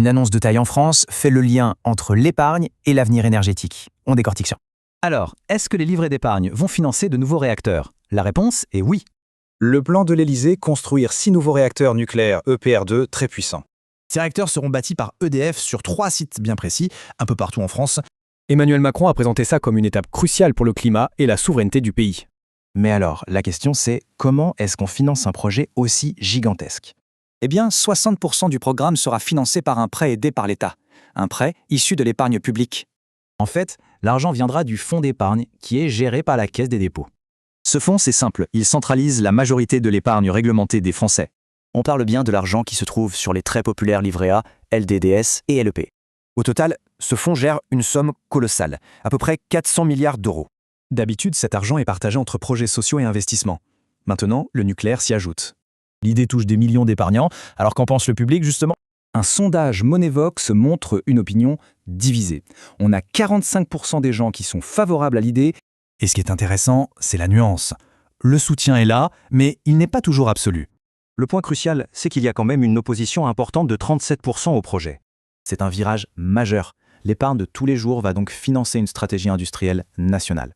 Une annonce de taille en France fait le lien entre l'épargne et l'avenir énergétique. On décortique ça. Alors, est-ce que les livrets d'épargne vont financer de nouveaux réacteurs? La réponse est oui. Le plan de l'Élysée, construire 6 nouveaux réacteurs nucléaires EPR2 très puissants. Ces réacteurs seront bâtis par EDF sur 3 sites bien précis, un peu partout en France. Emmanuel Macron a présenté ça comme une étape cruciale pour le climat et la souveraineté du pays. Mais alors, la question c'est comment est-ce qu'on finance un projet aussi gigantesque? Eh bien, 60% du programme sera financé par un prêt aidé par l'État, un prêt issu de l'épargne publique. En fait, l'argent viendra du fonds d'épargne qui est géré par la Caisse des dépôts. Ce fonds, c'est simple, il centralise la majorité de l'épargne réglementée des Français. On parle bien de l'argent qui se trouve sur les très populaires livrets A, LDDS et LEP. Au total, ce fonds gère une somme colossale, à peu près 400 milliards d'euros. D'habitude, cet argent est partagé entre projets sociaux et investissements. Maintenant, le nucléaire s'y ajoute. L'idée touche des millions d'épargnants, alors qu'en pense le public justement? Un sondage Monevox montre une opinion divisée. On a 45% des gens qui sont favorables à l'idée. Et ce qui est intéressant, c'est la nuance. Le soutien est là, mais il n'est pas toujours absolu. Le point crucial, c'est qu'il y a quand même une opposition importante de 37% au projet. C'est un virage majeur. L'épargne de tous les jours va donc financer une stratégie industrielle nationale.